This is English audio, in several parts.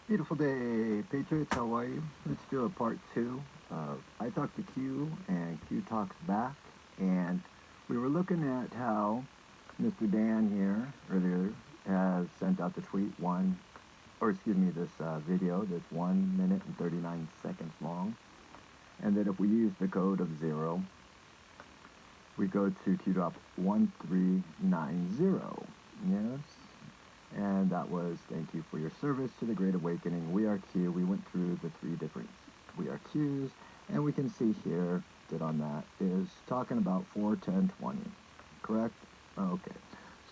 Beautiful day, Patriots. How are you? Let's do a part two of I Talk to Q and Q Talks Back. And we were looking at how Mr. Dan here earlier has sent out the tweet this video that's 1 minute and 39 seconds long. And that if we use the code of 0, we go to QDrop 1390. Yes, and that was thank you for your service to the Great Awakening. We are Q. We went through the three different we are Qs, and we can see here that on that is talking about 4:10:20. Correct? Okay.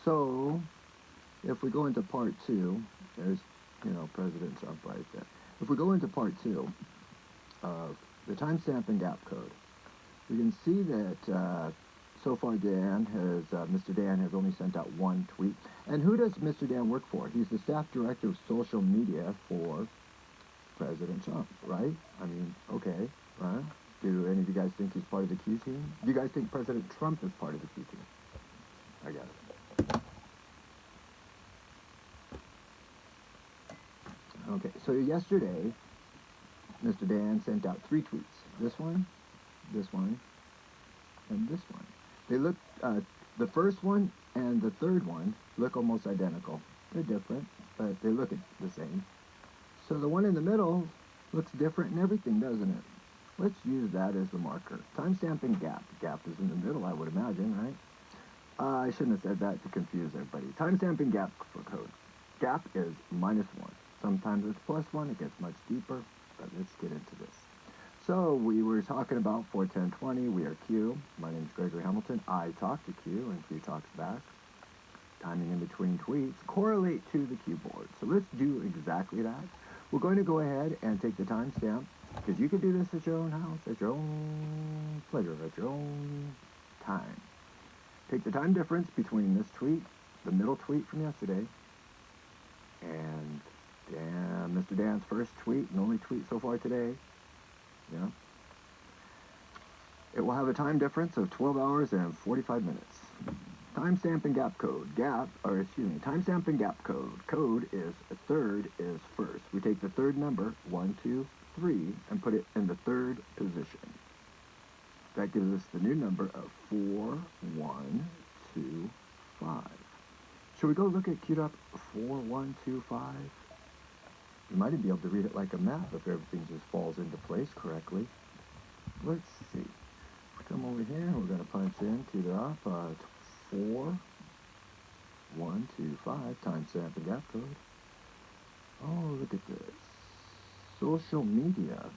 So if we go into part two, there's President Trump right there. If we go into part two of the timestamp and gap code, we can see that so far Mr. Dan has only sent out one tweet. And who does Mr. Dan work for? He's the staff director of social media for President Trump, right? I mean, okay, right? Do any of you guys think he's part of the Q team? Do you guys think President Trump is part of the Q team? I got it. Okay, so yesterday, Mr. Dan sent out three tweets. This one, and this one. They look, the first one and the third one look almost identical. They're different, but they look the same. So the one in the middle looks different and everything, doesn't it? Let's use that as the marker. Timestamp and gap. Gap is in the middle, I would imagine, right? I shouldn't have said that to confuse everybody. Timestamp and gap for code. Gap is -1. Sometimes it's +1. It gets much deeper, but let's get into this. So we were talking about 4:10:20. We are Q. My name is Gregory Hamilton. I talk to Q, and Q talks back. Timing in between tweets correlate to the Q board. So let's do exactly that. We're going to go ahead and take the timestamp, because you can do this at your own house, at your own pleasure, at your own time. Take the time difference between this tweet, the middle tweet from yesterday, and Mr. Dan's first tweet and only tweet so far today. Yeah. It will have a time difference of 12 hours and 45 minutes. Timestamp and gap code. Timestamp and gap code. Code is third is first. We take the third number, 1, 2, 3, and put it in the third position. That gives us the new number of 4, 1, 2, 5. Should we go look at QDOP 4, 1, 2, 5? You might even be able to read it like a map if everything just falls into place correctly. Let's see. Come over here. We're going to punch in QDOP 4, 1, 2, 5, timestamp and gap code. Oh, look at this. Social media.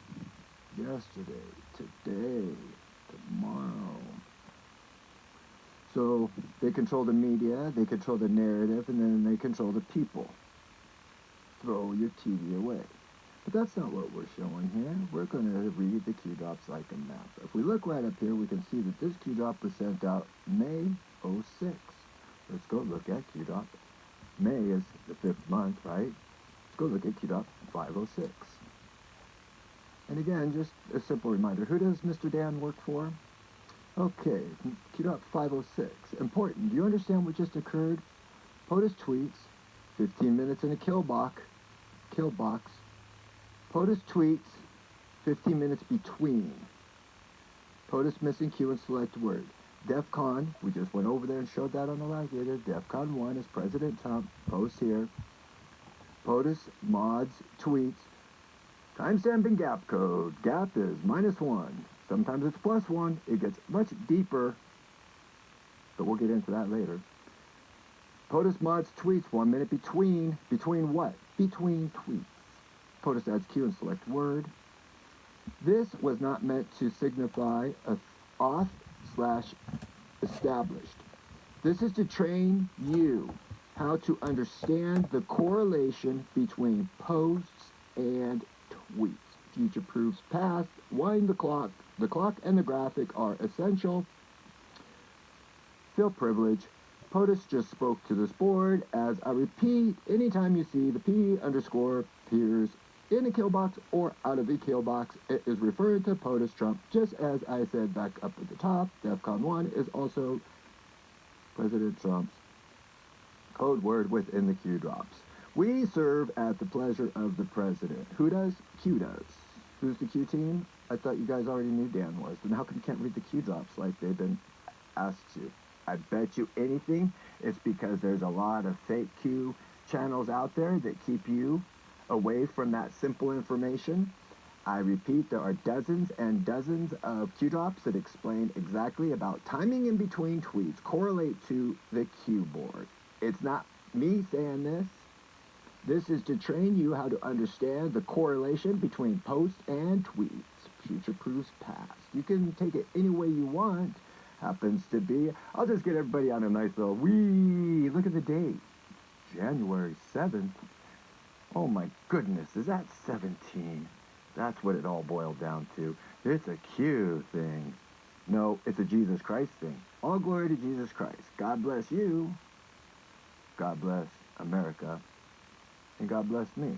Yesterday, today, tomorrow. So they control the media, they control the narrative, and then they control the people. Throw your TV away. But that's not what we're showing here. We're going to read the Q drops like a map. If we look right up here, we can see that this Q drop was sent out May 06. Let's go look at Q drop. May is the 5th month, right? Let's go look at Q drop 506. And again, just a simple reminder, who does Mr. Dan work for? Okay, QDOP 506. Important. Do you understand what just occurred? POTUS tweets, 15 minutes in a kill box. POTUS tweets, 15 minutes between. POTUS missing Q and select word. DEF CON, we just went over there and showed that on the last video. DEF CON 1 is President Trump, post here. POTUS mods tweets. Timestamp and gap code. Gap is -1. Sometimes it's +1. It gets much deeper, but we'll get into that later. POTUS mods tweets 1 minute between. Between what? Between tweets. POTUS adds Q and select word. This was not meant to signify a auth/established. This is to train you how to understand the correlation between posts and tweets. Future proofs past, wind the clock. The clock and the graphic are essential. Feel privilege. POTUS just spoke to this board. As I repeat, anytime you see the P underscore appears in a kill box or out of a kill box, it is referring to POTUS Trump. Just as I said back up at the top, DEF CON 1 is also President Trump's code word within the Q drops. We serve at the pleasure of the president. Who does? Q does. Who's the Q team? I thought you guys already knew Dan was. Then how come you can't read the Q drops like they've been asked to? I bet you anything it's because there's a lot of fake Q channels out there that keep you away from that simple information. I repeat, there are dozens and dozens of Q drops that explain exactly about timing in between tweets correlate to the Q board. It's not me saying this. This is to train you how to understand the correlation between post and tweets. Future proofs past. You can take it any way you want. Happens to be, I'll just get everybody on a nice little wee. Look at the date. January 7th. Oh my goodness, is that 17? That's what it all boiled down to. It's a Q thing. No, it's a Jesus Christ thing. All glory to Jesus Christ. God bless you. God bless America. And God bless me.